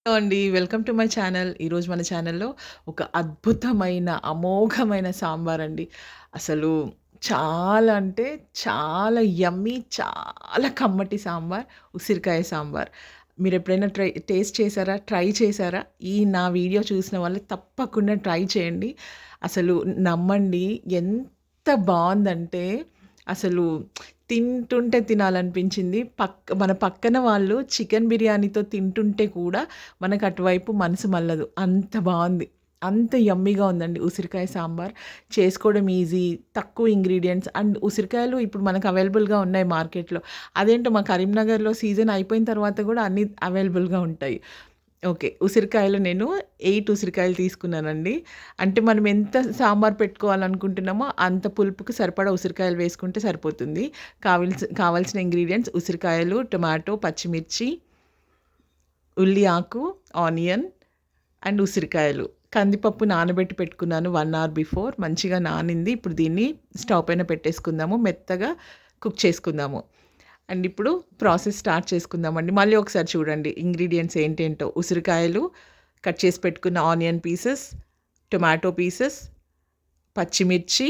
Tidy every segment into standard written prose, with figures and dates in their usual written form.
Hello అండి. Welcome to my channel. ఈరోజు మన ఛానల్‌లో ఒక అద్భుతమైన, అమోఘమైన సాంబారండి. అసలు చాలా అంటే చాలా యమ్మీ, చాలా కమ్మటి సాంబార్, ఉసిరికాయ సాంబార్. మీరెప్పుడైనా టేస్ట్ చేశారా? ట్రై చేశారా? ఈ నా వీడియో చూసిన వాళ్ళు తప్పకుండా ట్రై చేయండి. అసలు నమ్మండి, ఎంత బావుందంటే అసలు తింటుంటే తినాలనిపించింది. మన పక్కన వాళ్ళు చికెన్ బిర్యానీతో తింటుంటే కూడా మనకు అటువైపు మనసు మళ్ళదు. అంత బావుంది. అంత యమ్మీగా ఉందండి ఉసిరికాయ సాంబార్. చేసుకోవడం ఈజీ. తక్కువ ఇంగ్రీడియెంట్స్ అండ్ ఉసిరికాయలు ఇప్పుడు మనకు అవైలబుల్‌గా ఉన్నాయి మార్కెట్‌లో. అదేంటో మా కరీంనగర్‌లో సీజన్ అయిపోయిన తర్వాత గూడా అన్నీ అవైలబుల్‌గా ఉంటాయి. ఓకే. ఉసిరికాయలు నేను 8 ఉసిరికాయలు తీసుకున్నానండి. అంటే మనం ఎంత సాంబార్ పెట్టుకోవాలనుకుంటున్నామో అంత పులుపుకి సరిపడా ఉసిరికాయలు వేసుకుంటే సరిపోతుంది. కావాల్సిన ఇంగ్రీడియెంట్స్ ఉసిరికాయలు, టొమాటో, పచ్చిమిర్చి, ఉల్లి ఆకు, ఆనియన్ అండ్ ఉసిరికాయలు. కందిపప్పు నానబెట్టి పెట్టుకున్నాను 1 అవర్ బిఫోర్. మంచిగా నానింది. ఇప్పుడు దీన్ని స్టవ్ పైన పెట్టేసుకుందాము. మెత్తగా కుక్ చేసుకుందాము. అండ్ ఇప్పుడు ప్రాసెస్ స్టార్ట్ చేసుకుందామండి. మళ్ళీ ఒకసారి చూడండి ఇంగ్రీడియెంట్స్ ఏంటేంటో. ఉసిరికాయలు, కట్ చేసి పెట్టుకున్న ఆనియన్ పీసెస్, టొమాటో పీసెస్, పచ్చిమిర్చి,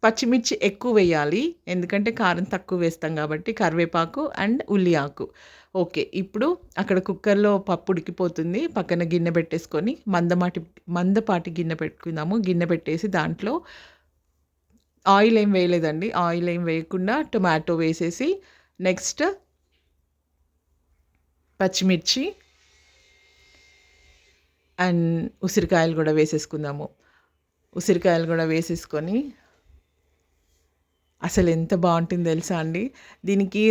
పచ్చిమిర్చి ఎక్కువ వేయాలి. ఎందుకంటే కారం తక్కువ వేస్తాం కాబట్టి. కరివేపాకు అండ్ ఉల్లి ఆకు. ఓకే. ఇప్పుడు అక్కడ కుక్కర్‌లో పప్పు ఉడికిపోతుంది. పక్కన గిన్నె పెట్టేసుకొని మందపాటి గిన్నె పెట్టుకుందాము. గిన్నె పెట్టేసి దాంట్లో ఆయిల్ ఏం వేయలేదండి. ఆయిల్ ఏం వేయకుండా టొమాటో వేసేసి నెక్స్ట్ పచ్చిమిర్చి అండ్ ఉసిరికాయలు గూడా వేసేసుకుందాము. ఉసిరికాయలు గూడా వేసేసుకొని అసలెంత బావుంటుందో తెలుసా అండి. దీనికి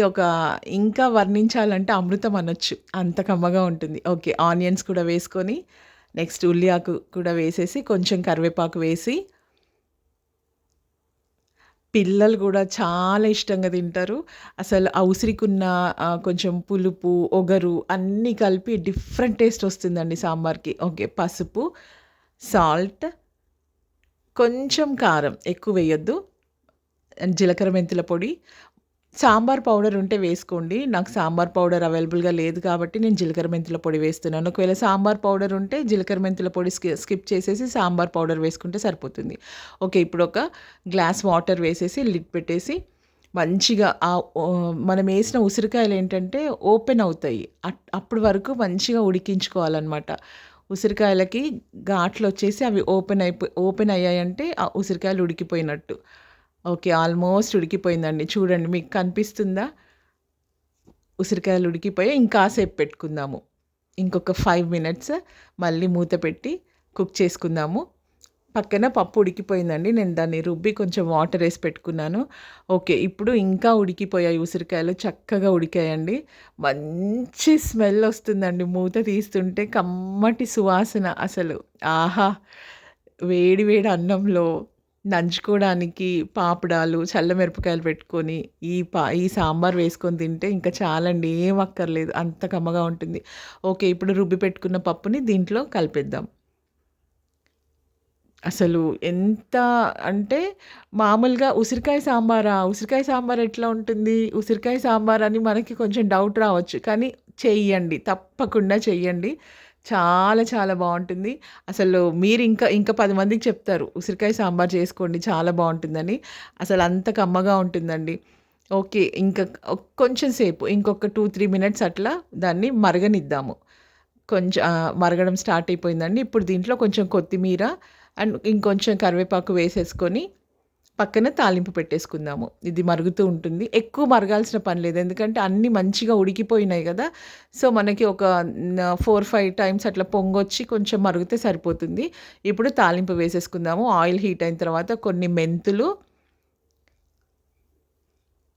ఇంకా వర్ణించాలంటే అమృతం అనొచ్చు. అంత కమ్మగా ఉంటుంది. ఓకే. ఆనియన్స్ కూడా వేసుకొని నెక్స్ట్ ఉల్లి ఆకు కూడా వేసేసి కొంచెం కరివేపాకు వేసి పిల్లలు గూడా చాలా ఇష్టంగా తింటారు. అసలు ఆ ఉసిరికున్న కొంచెం పులుపు, ఒగరు అన్నీ కలిపి డిఫరెంట్ టేస్ట్ వస్తుందండి సాంబార్‌కి. ఓకే. పసుపు, సాల్ట్, కొంచెం కారం ఎక్కువ వేయొద్దు. అండ్ జీలకర్ర, మెంతుల పొడి, సాంబార్ పౌడర్ ఉంటే వేసుకోండి. నాకు సాంబార్ పౌడర్ అవైలబుల్‌గా లేదు కాబట్టి నేను జీలకర్ర మెంతుల పొడి వేస్తున్నాను. ఒకవేళ సాంబార్ పౌడర్ ఉంటే జీలకర్ర మెంతుల పొడి స్కిప్ చేసేసి సాంబార్ పౌడర్ వేసుకుంటే సరిపోతుంది. ఓకే. ఇప్పుడు ఒక గ్లాస్ వాటర్ వేసేసి లిడ్ పెట్టేసి మంచిగా మనం వేసిన ఉసిరికాయలు ఏంటంటే ఓపెన్ అవుతాయి. అప్పటి వరకు మంచిగా ఉడికించుకోవాలనమాట. ఉసిరికాయలకి ఘాట్లొచ్చేసి అవి ఓపెన్ అయ్యాయంటే ఆ ఉసిరికాయలు ఉడికిపోయినట్టు. ఓకే. ఆల్మోస్ట్ ఉడికిపోయిందండి. చూడండి మీకు కనిపిస్తుందా? ఉసిరికాయలు ఉడికిపోయాయి. ఇంకాసేపు పెట్టుకుందాము. ఇంకొక 5 మినిట్స్ మళ్ళీ మూత పెట్టి కుక్ చేసుకుందాము. పక్కన పప్పు ఉడికిపోయిందండి. నేను దాన్ని రుబ్బి కొంచెం వాటరేసి పెట్టుకున్నాను. ఓకే. ఇప్పుడు ఇంకా ఉడికిపోయాయి ఉసిరికాయలు. చక్కగా ఉడికాయండి. మంచి స్మెల్ ఒస్తుందండి. మూత తీస్తుంటే కమ్మటి సువాసన అసలు. ఆహా! వేడి వేడి అన్నంలో నంచుకోవడానికి పాపడాలు, చల్లమిరపకాయలు పెట్టుకొని ఈ సాంబార్ వేసుకొని తింటే ఇంకా చాలండి. ఏం అక్కర్లేదు. అంత కమ్మగా ఉంటుంది. ఓకే. ఇప్పుడు రుబ్బి పెట్టుకున్న పప్పుని దీంట్లో కలిపేద్దాం. అసలు ఎంత అంటే మామూలుగా ఉసిరికాయ సాంబారా? ఉసిరికాయ సాంబార్ ఎట్లా ఉంటుంది? ఉసిరికాయ సాంబార్ అని మనకి కొంచెం డౌట్ రావచ్చు. కానీ చెయ్యండి. తప్పకుండా చెయ్యండి. చాలా చాలా బావుంటుంది. అసలు మీరు ఇంకా 10 మందికి చెప్తారు. ఉసిరికాయ సాంబార్ చేసుకోండి చాలా బావుంటుందని. అసలు అంత కమ్మగా ఉంటుందండి. ఓకే. కొంచెం సేపు ఇంకొక 2, 3 మినిట్స్ అట్లా దాన్ని మరగనిద్దాము. మరగడం స్టార్ట్ అయిపోయిందండి. ఇప్పుడు దీంట్లో కొంచెం కొత్తిమీర అండ్ ఇంకొంచెం కరివేపాకు వేసేసుకొని పక్కన తాలింపు పెట్టేసుకుందాము. ఇది మరుగుతూ ఉంటుంది. ఎక్కువ మరగాల్సిన పని లేదు. ఎందుకంటే అన్నీ మంచిగా ఉడికిపోయినాయి గదా! సో, మనకి ఒక 4, 5 టైమ్స్ అట్లా పొంగొచ్చి కొంచెం మరిగితే సరిపోతుంది. ఇప్పుడు తాలింపు వేసేసుకుందాము. ఆయిల్ హీట్ అయిన తర్వాత కొన్ని మెంతులు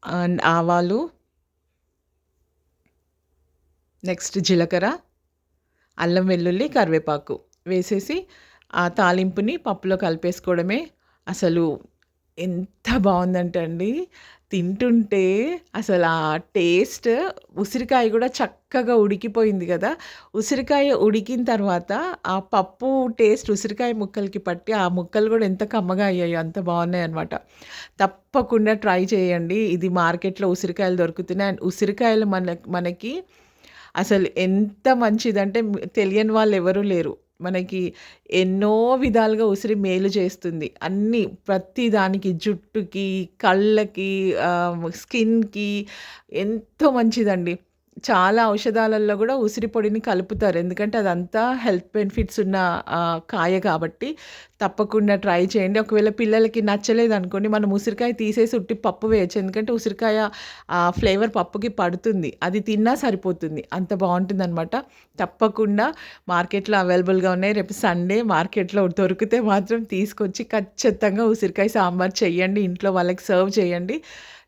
అండ్ ఆవాలు, నెక్స్ట్ జీలకర్ర, అల్లం వెల్లుల్లి, కరివేపాకు వేసేసి ఆ తాలింపుని పప్పులో కలిపేసుకోవడమే. అసలు ఎంత బావుందంటే అండి, తింటుంటే అసలు ఆ టేస్ట్ ఉసిరికాయ గూడా చక్కగా ఉడికిపోయింది గదా! ఉసిరికాయ ఉడికిన తర్వాత ఆ పప్పు టేస్ట్ ఉసిరికాయ ముక్కలకి పట్టి, ఆ ముక్కలు గూడా ఎంత కమ్మగా అయ్యాయో అంత బావున్నాయన్నమాట. తప్పకుండా ట్రై చేయండి. ఇది మార్కెట్‌లో ఉసిరికాయలు దొరుకుతున్నాయి. అండ్ ఉసిరికాయలు మనకి అసలు ఎంత మంచిదంటే తెలియని వాళ్ళెవరూ లేరు. మనకి ఎన్నో విధాలుగా ఉసిరి మేలు చేస్తుంది. అన్నీ ప్రతి దానికి జుట్టుకి, కళ్ళకి, స్కిన్‌కి ఎంతో మంచిదండి. చాలా ఔషధాలలో గూడా ఉసిరి పొడిని కలుపుతారు. ఎందుకంటే అదంతా హెల్త్ బెనిఫిట్స్ ఉన్న కాయ కాబట్టి తప్పకుండా ట్రై చేయండి. ఒకవేళ పిల్లలకి నచ్చలేదనుకోండి, మనం ఉసిరికాయ తీసేసి ఉట్టి పప్పు వేయొచ్చు. ఎందుకంటే ఉసిరికాయ ఫ్లేవర్ పప్పుకి పడుతుంది. అది తిన్నా సరిపోతుంది. అంత బావుంటుందనమాట. తప్పకుండా మార్కెట్‌లో అవైలబుల్‌గా ఉన్నాయి. రేపు సండే మార్కెట్‌లో దొరికితే మాత్రం తీసుకొచ్చి ఖచ్చితంగా ఉసిరికాయ సాంబార్ చెయ్యండి. ఇంట్లో వాళ్ళకి సర్వ్ చేయండి.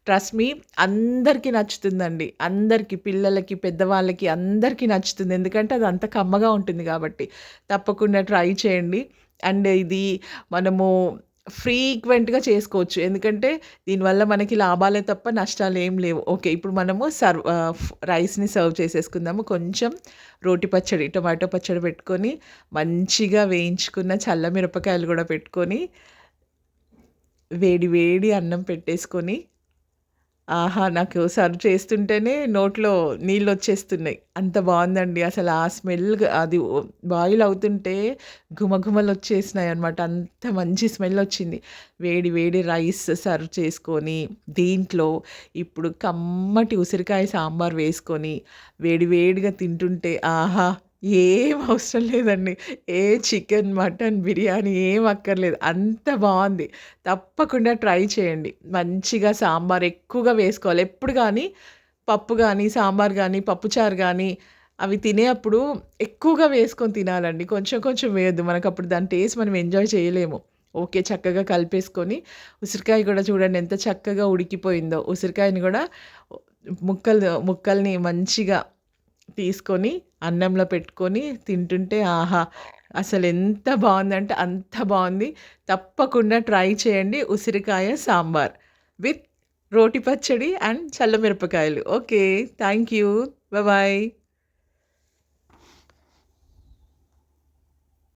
ట్రస్ట్ మీ అందరికి నచ్చుతుందండి. అందరికి పిల్లలకి, పెద్దవాళ్ళకి అందరికీ నచ్చుతుంది. ఎందుకంటే అది అంత కమ్మగా ఉంటుంది గాబట్టి. తప్పకుండా ట్రై చేయండి. అండ్ ఇది మనము ఫ్రీక్వెంట్‌గా చేసుకోవచ్చు. ఎందుకంటే దీనివల్ల మనకి లాభాలే తప్ప నష్టాలేం లేవు. ఓకే. ఇప్పుడు మనము రైస్‌ని సర్వ్ చేసేసుకుందాము. కొంచెం రోటి పచ్చడి, టొమాటో పచ్చడి పెట్టుకొని, మంచిగా వేయించుకున్న చల్ల మిరపకాయలు గూడా పెట్టుకొని, వేడి వేడి అన్నం పెట్టేసుకొని ఆహా! నాకు సర్వ్ చేస్తుంటేనే నోట్లో నీళ్ళొచ్చేస్తున్నాయి. అంత బావుందండి. అసలు ఆ స్మెల్ అది బాయిల్ అవుతుంటే ఘుమఘుమలొచ్చేసినాయన్నమాట. అంత మంచి స్మెల్లొచ్చింది. వేడి వేడి రైస్ సర్వ్ చేసుకొని, దీంట్లో ఇప్పుడు కమ్మటి ఉసిరికాయ సాంబార్ వేసుకొని, వేడి వేడిగా తింటుంటే ఆహా! ఏం అవసరం లేదండి. ఏ చికెన్, మటన్, బిర్యానీ ఏం అక్కర్లేదు. అంత బావుంది. తప్పకుండా ట్రై చేయండి. మంచిగా సాంబార్ ఎక్కువగా వేసుకోవాలి. ఎప్పుడు గాని పప్పు గాని, సాంబార్ గాని, పప్పుచారు గాని అవి తినేప్పుడు ఎక్కువగా వేసుకొని తినాలండి. కొంచెం కొంచెం వేయొద్దు. మనకప్పుడు దాని టేస్ట్ మనం ఎంజాయ్ చేయలేము. ఓకే. చక్కగా కలిపేసుకొని ఉసిరికాయ గూడా చూడండి ఎంత చక్కగా ఉడికిపోయిందో. ఉసిరికాయని గూడా ముక్కల్ని మంచిగా తీసుకొని అన్నంలో పెట్టుకొని తింటుంటే ఆహా! అసలెంత బావుందంటే అంత బావుంది. తప్పకుండా ట్రై చేయండి ఉసిరికాయ సాంబార్ విత్ రోటి పచ్చడి అండ్ చల్ల మిరపకాయలు. ఓకే. Thank you. బాయ్.